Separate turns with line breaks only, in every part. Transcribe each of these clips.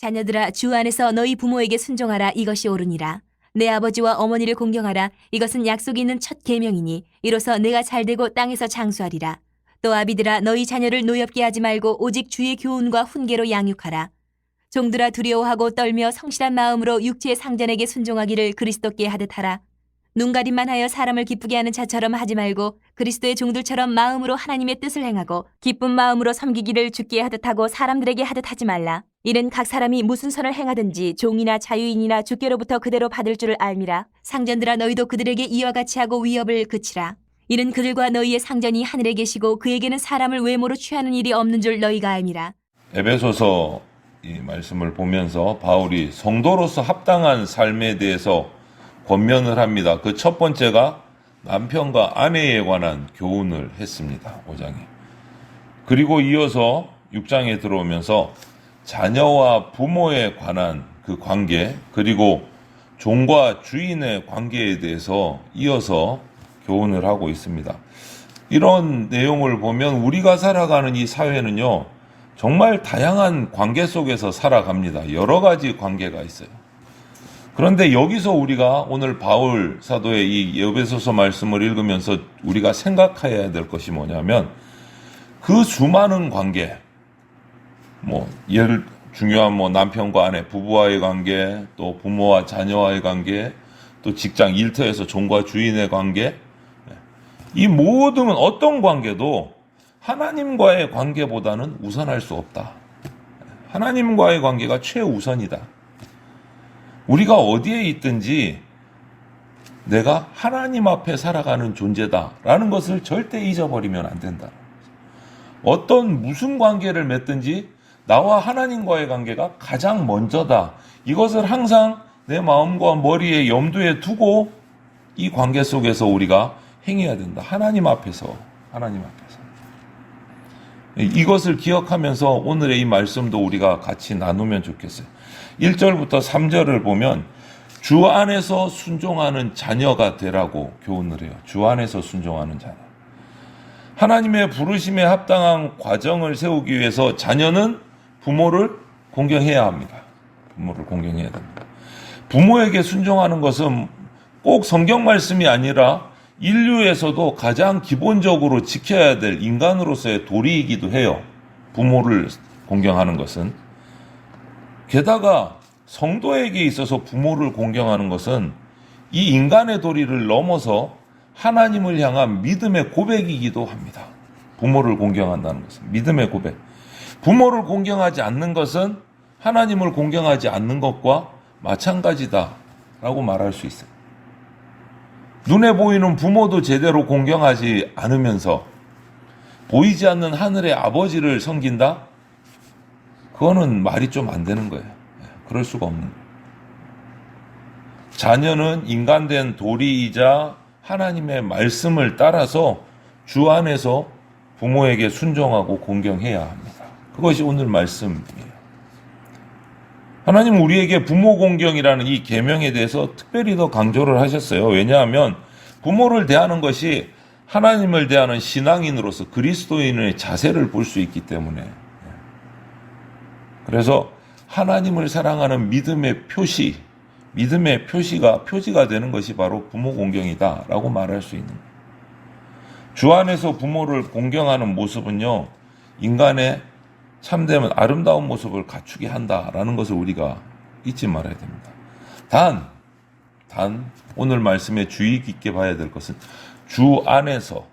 자녀들아, 주 안에서 너희 부모에게 순종하라. 이것이 옳으니라. 내 아버지와 어머니를 공경하라. 이것은 약속이 있는 첫 계명이니 이로써 내가 잘되고 땅에서 장수하리라. 또 아비들아, 너희 자녀를 노엽게 하지 말고 오직 주의 교훈과 훈계로 양육하라. 종들아, 두려워하고 떨며 성실한 마음으로 육체의 상전에게 순종하기를 그리스도께 하듯 하라. 눈가림만 하여 사람을 기쁘게 하는 자처럼 하지 말고 그리스도의 종들처럼 마음으로 하나님의 뜻을 행하고 기쁜 마음으로 섬기기를 주께 하듯 하고 사람들에게 하듯 하지 말라. 이는 각 사람이 무슨 선을 행하든지 종이나 자유인이나 주께로부터 그대로 받을 줄을 알미라. 상전들아, 너희도 그들에게 이와 같이 하고 위협을 그치라. 이는 그들과 너희의 상전이 하늘에 계시고 그에게는 사람을 외모로 취하는 일이 없는 줄 너희가 알미라.
에베소서 이 말씀을 보면서 바울이 성도로서 합당한 삶에 대해서 권면을 합니다. 그 첫 번째가 남편과 아내에 관한 교훈을 했습니다. 5장에. 그리고 이어서 6장에 들어오면서 자녀와 부모에 관한 그 관계, 그리고 종과 주인의 관계에 대해서 이어서 교훈을 하고 있습니다. 이런 내용을 보면 우리가 살아가는 이 사회는요, 정말 다양한 관계 속에서 살아갑니다. 여러 가지 관계가 있어요. 그런데 여기서 우리가 오늘 바울 사도의 이 에베소서 말씀을 읽으면서 우리가 생각해야 될 것이 뭐냐면 그 수많은 관계, 중요한 남편과 아내, 부부와의 관계, 또 부모와 자녀와의 관계, 또 직장 일터에서 종과 주인의 관계, 이 모든 어떤 관계도 하나님과의 관계보다는 우선할 수 없다. 하나님과의 관계가 최우선이다. 우리가 어디에 있든지 내가 하나님 앞에 살아가는 존재다라는 것을 절대 잊어버리면 안 된다. 무슨 관계를 맺든지 나와 하나님과의 관계가 가장 먼저다. 이것을 항상 내 마음과 머리에 염두에 두고 이 관계 속에서 우리가 행해야 된다. 하나님 앞에서. 이것을 기억하면서 오늘의 이 말씀도 우리가 같이 나누면 좋겠어요. 1절부터 3절을 보면 주 안에서 순종하는 자녀가 되라고 교훈을 해요. 주 안에서 순종하는 자녀. 하나님의 부르심에 합당한 과정을 세우기 위해서 자녀는 부모를 공경해야 합니다. 부모를 공경해야 됩니다. 부모에게 순종하는 것은 꼭 성경 말씀이 아니라 인류에서도 가장 기본적으로 지켜야 될 인간으로서의 도리이기도 해요. 부모를 공경하는 것은. 게다가 성도에게 있어서 부모를 공경하는 것은 이 인간의 도리를 넘어서 하나님을 향한 믿음의 고백이기도 합니다. 부모를 공경한다는 것은 믿음의 고백. 부모를 공경하지 않는 것은 하나님을 공경하지 않는 것과 마찬가지다라고 말할 수 있어요. 눈에 보이는 부모도 제대로 공경하지 않으면서 보이지 않는 하늘의 아버지를 섬긴다? 그거는 말이 좀 안 되는 거예요. 그럴 수가 없는 거예요. 자녀는 인간된 도리이자 하나님의 말씀을 따라서 주 안에서 부모에게 순종하고 공경해야 합니다. 그것이 오늘 말씀이에요. 하나님 우리에게 부모 공경이라는 이 계명에 대해서 특별히 더 강조를 하셨어요. 왜냐하면 부모를 대하는 것이 하나님을 대하는 신앙인으로서 그리스도인의 자세를 볼 수 있기 때문에. 그래서 하나님을 사랑하는 믿음의 표시가 되는 것이 바로 부모 공경이다라고 말할 수 있는 거예요. 주 안에서 부모를 공경하는 모습은요, 인간의 참되면 아름다운 모습을 갖추게 한다라는 것을 우리가 잊지 말아야 됩니다. 단 오늘 말씀에 주의 깊게 봐야 될 것은 주 안에서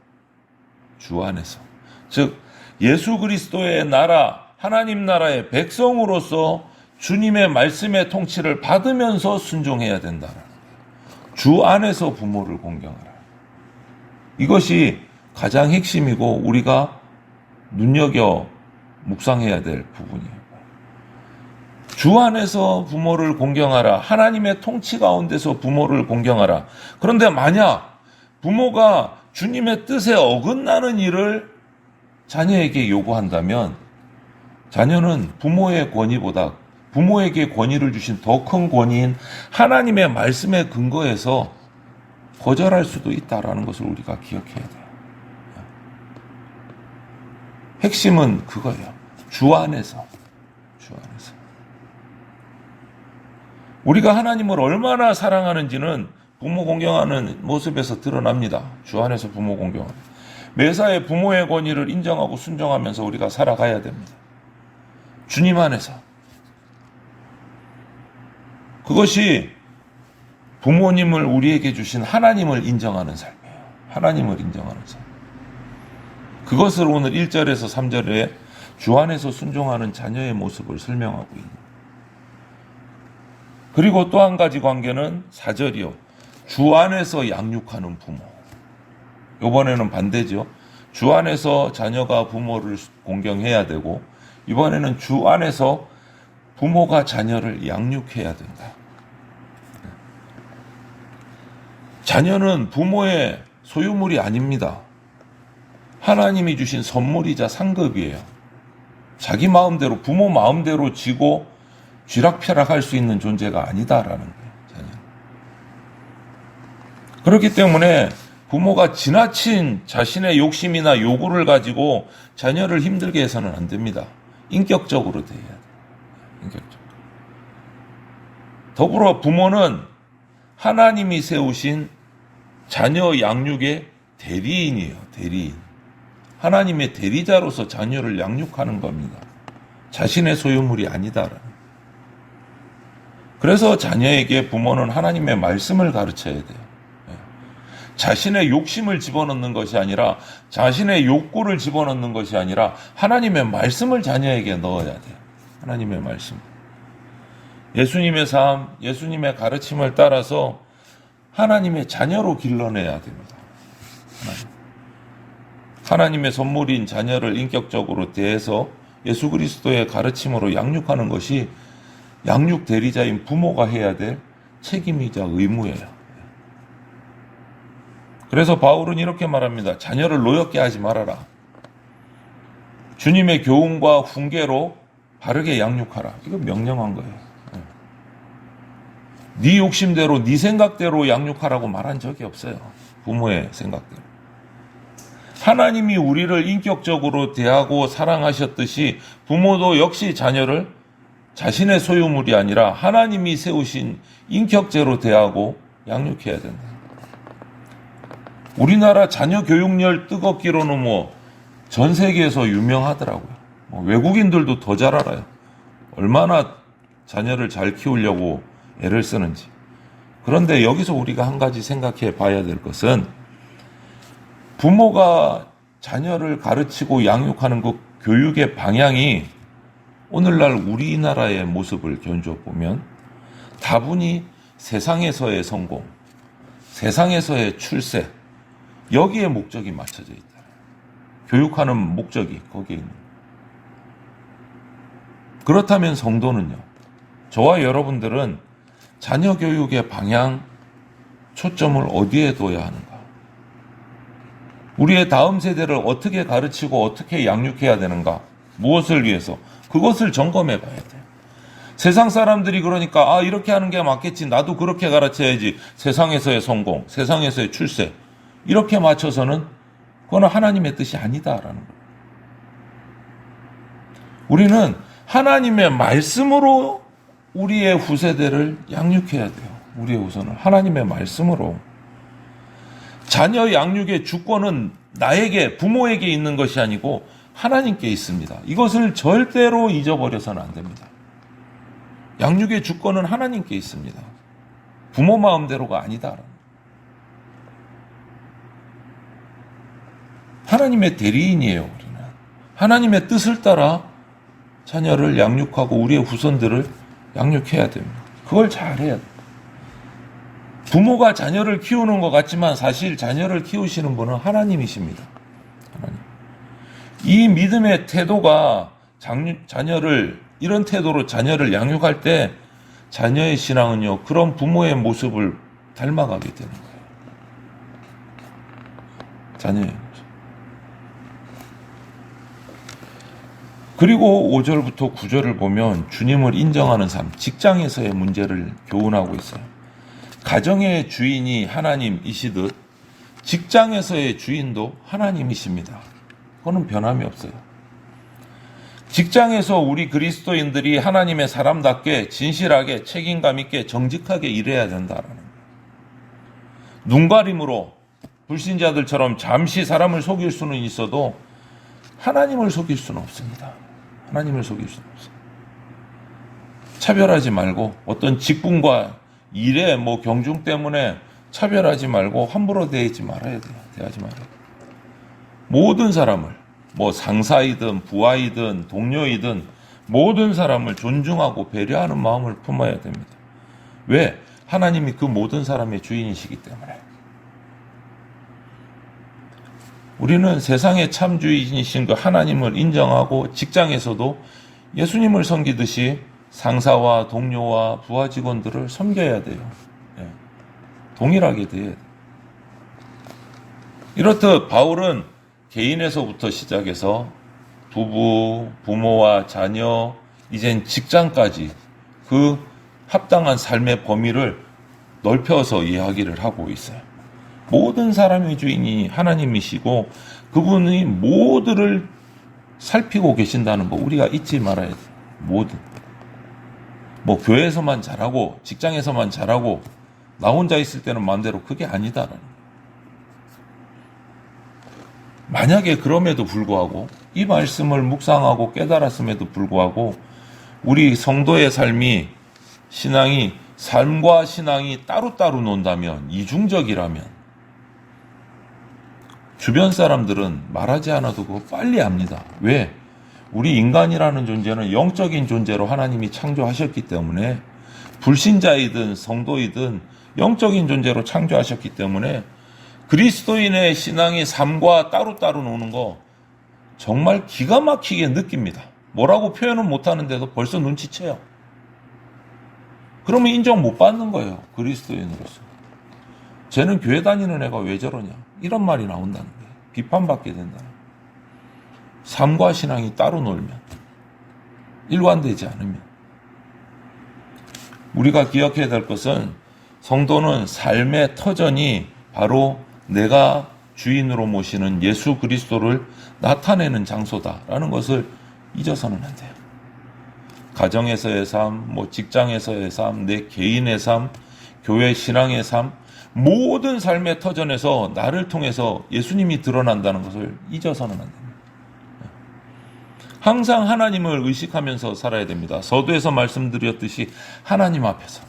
즉 예수 그리스도의 나라, 하나님 나라의 백성으로서 주님의 말씀의 통치를 받으면서 순종해야 된다라는 거예요. 주 안에서 부모를 공경하라. 이것이 가장 핵심이고 우리가 눈여겨 묵상해야 될 부분이에요. 주 안에서 부모를 공경하라. 하나님의 통치 가운데서 부모를 공경하라. 그런데 만약 부모가 주님의 뜻에 어긋나는 일을 자녀에게 요구한다면 자녀는 부모의 권위보다 부모에게 권위를 주신 더 큰 권위인 하나님의 말씀에 근거해서 거절할 수도 있다라는 것을 우리가 기억해야 돼요. 핵심은 그거예요. 주 안에서. 우리가 하나님을 얼마나 사랑하는지는 부모 공경하는 모습에서 드러납니다. 주 안에서 부모 공경하는. 매사에 부모의 권위를 인정하고 순종하면서 우리가 살아가야 됩니다. 주님 안에서. 그것이 부모님을 우리에게 주신 하나님을 인정하는 삶이에요. 하나님을 인정하는 삶. 그것을 오늘 1절에서 3절에 주 안에서 순종하는 자녀의 모습을 설명하고 있는. 그리고 또 한 가지 관계는 4절이요. 주 안에서 양육하는 부모. 이번에는 반대죠. 주 안에서 자녀가 부모를 공경해야 되고, 이번에는 주 안에서 부모가 자녀를 양육해야 된다. 자녀는 부모의 소유물이 아닙니다. 하나님이 주신 선물이자 상급이에요. 자기 마음대로, 부모 마음대로 지고 쥐락펴락할 수 있는 존재가 아니다라는 거예요. 자녀. 그렇기 때문에 부모가 지나친 자신의 욕심이나 요구를 가지고 자녀를 힘들게 해서는 안 됩니다. 인격적으로 돼야 돼요. 인격적으로. 더불어 부모는 하나님이 세우신 자녀 양육의 대리인이에요. 대리인. 하나님의 대리자로서 자녀를 양육하는 겁니다. 자신의 소유물이 아니다라는. 그래서 자녀에게 부모는 하나님의 말씀을 가르쳐야 돼요. 자신의 욕심을 집어넣는 것이 아니라, 자신의 욕구를 집어넣는 것이 아니라 하나님의 말씀을 자녀에게 넣어야 돼요. 하나님의 말씀. 예수님의 삶, 예수님의 가르침을 따라서 하나님의 자녀로 길러내야 됩니다. 하나님의 선물인 자녀를 인격적으로 대해서 예수 그리스도의 가르침으로 양육하는 것이 양육 대리자인 부모가 해야 될 책임이자 의무예요. 그래서 바울은 이렇게 말합니다. 자녀를 노엽게 하지 말아라. 주님의 교훈과 훈계로 바르게 양육하라. 이건 명령한 거예요. 네 욕심대로, 네 생각대로 양육하라고 말한 적이 없어요. 부모의 생각대로. 하나님이 우리를 인격적으로 대하고 사랑하셨듯이 부모도 역시 자녀를 자신의 소유물이 아니라 하나님이 세우신 인격제로 대하고 양육해야 된다. 우리나라 자녀 교육열 뜨겁기로는 전 세계에서 유명하더라고요. 외국인들도 더 잘 알아요. 얼마나 자녀를 잘 키우려고 애를 쓰는지. 그런데 여기서 우리가 한 가지 생각해 봐야 될 것은, 부모가 자녀를 가르치고 양육하는 그 교육의 방향이 오늘날 우리나라의 모습을 견주어보면 다분히 세상에서의 성공, 세상에서의 출세, 여기에 목적이 맞춰져 있다. 교육하는 목적이 거기에 있는. 그렇다면 성도는요, 저와 여러분들은 자녀 교육의 방향, 초점을 어디에 둬야 하는가? 우리의 다음 세대를 어떻게 가르치고 어떻게 양육해야 되는가? 무엇을 위해서? 그것을 점검해 봐야 돼요. 세상 사람들이 그러니까 이렇게 하는 게 맞겠지, 나도 그렇게 가르쳐야지, 세상에서의 성공, 세상에서의 출세, 이렇게 맞춰서는 그건 하나님의 뜻이 아니다라는 거예요. 우리는 하나님의 말씀으로 우리의 후세대를 양육해야 돼요. 우리의 후손을 하나님의 말씀으로. 자녀 양육의 주권은 나에게, 부모에게 있는 것이 아니고 하나님께 있습니다. 이것을 절대로 잊어버려서는 안 됩니다. 양육의 주권은 하나님께 있습니다. 부모 마음대로가 아니다. 하나님의 대리인이에요, 우리는. 하나님의 뜻을 따라 자녀를 양육하고 우리의 후손들을 양육해야 됩니다. 그걸 잘해야 돼요. 부모가 자녀를 키우는 것 같지만 사실 자녀를 키우시는 분은 하나님이십니다. 하나님. 이 믿음의 태도가 자녀를, 이런 태도로 자녀를 양육할 때 자녀의 신앙은요, 그런 부모의 모습을 닮아가게 되는 거예요. 자녀의 모습. 그리고 5절부터 9절을 보면 주님을 인정하는 삶, 직장에서의 문제를 교훈하고 있어요. 가정의 주인이 하나님이시듯 직장에서의 주인도 하나님이십니다. 그거는 변함이 없어요. 직장에서 우리 그리스도인들이 하나님의 사람답게 진실하게 책임감 있게 정직하게 일해야 된다라는 거예요. 눈가림으로 불신자들처럼 잠시 사람을 속일 수는 있어도 하나님을 속일 수는 없습니다. 하나님을 속일 수는 없어요. 차별하지 말고 어떤 직분과 일의 경중 때문에 차별하지 말고 함부로 대하지 말아야 돼요. 대하지 말아야 돼요. 모든 사람을 상사이든 부하이든 동료이든 모든 사람을 존중하고 배려하는 마음을 품어야 됩니다. 왜? 하나님이 그 모든 사람의 주인이시기 때문에. 우리는 세상의 참 주인이신 그 하나님을 인정하고 직장에서도 예수님을 섬기듯이 상사와 동료와 부하 직원들을 섬겨야 돼요. 동일하게 돼야 돼요. 이렇듯 바울은 개인에서부터 시작해서 부부, 부모와 자녀, 이젠 직장까지 그 합당한 삶의 범위를 넓혀서 이야기를 하고 있어요. 모든 사람의 주인이 하나님이시고 그분이 모두를 살피고 계신다는 거 우리가 잊지 말아야 돼요. 모든. 교회에서만 잘하고 직장에서만 잘하고 나 혼자 있을 때는 마음대로 그게 아니다라는 거예요. 만약에 그럼에도 불구하고 이 말씀을 묵상하고 깨달았음에도 불구하고 우리 성도의 삶이 삶과 신앙이 따로따로 논다면 이중적이라면 주변 사람들은 말하지 않아도 그거 빨리 압니다. 왜? 우리 인간이라는 존재는 영적인 존재로 하나님이 창조하셨기 때문에 불신자이든 성도이든 영적인 존재로 창조하셨기 때문에 그리스도인의 신앙이 삶과 따로따로 노는 거 정말 기가 막히게 느낍니다. 뭐라고 표현은 못하는데도 벌써 눈치채요. 그러면 인정 못 받는 거예요. 그리스도인으로서. 쟤는 교회 다니는 애가 왜 저러냐. 이런 말이 나온다는 거예요. 비판받게 된다는 거예요. 삶과 신앙이 따로 놀면, 일관되지 않으면. 우리가 기억해야 될 것은 성도는 삶의 터전이 바로 내가 주인으로 모시는 예수 그리스도를 나타내는 장소다라는 것을 잊어서는 안 돼요. 가정에서의 삶, 직장에서의 삶, 내 개인의 삶, 교회 신앙의 삶, 모든 삶의 터전에서 나를 통해서 예수님이 드러난다는 것을 잊어서는 안 됩니다. 항상 하나님을 의식하면서 살아야 됩니다. 서두에서 말씀드렸듯이 하나님 앞에서.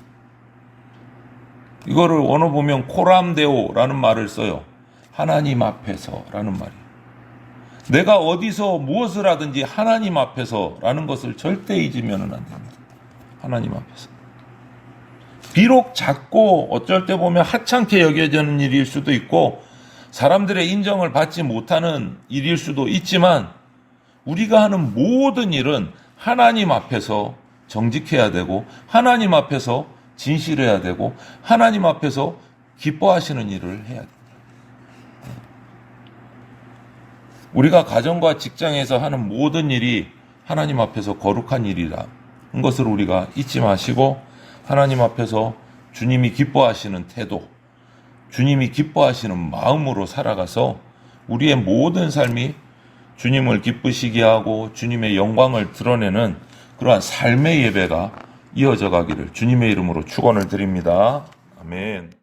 이거를 원어 보면 코람데오라는 말을 써요. 하나님 앞에서라는 말이에요. 내가 어디서 무엇을 하든지 하나님 앞에서라는 것을 절대 잊으면 안 됩니다. 하나님 앞에서. 비록 작고 어쩔 때 보면 하찮게 여겨지는 일일 수도 있고 사람들의 인정을 받지 못하는 일일 수도 있지만 우리가 하는 모든 일은 하나님 앞에서 정직해야 되고 하나님 앞에서 진실해야 되고 하나님 앞에서 기뻐하시는 일을 해야 됩니다. 우리가 가정과 직장에서 하는 모든 일이 하나님 앞에서 거룩한 일이라는 것을 우리가 잊지 마시고 하나님 앞에서 주님이 기뻐하시는 태도, 주님이 기뻐하시는 마음으로 살아가서 우리의 모든 삶이 주님을 기쁘시게 하고 주님의 영광을 드러내는 그러한 삶의 예배가 이어져 가기를 주님의 이름으로 축원을 드립니다. 아멘.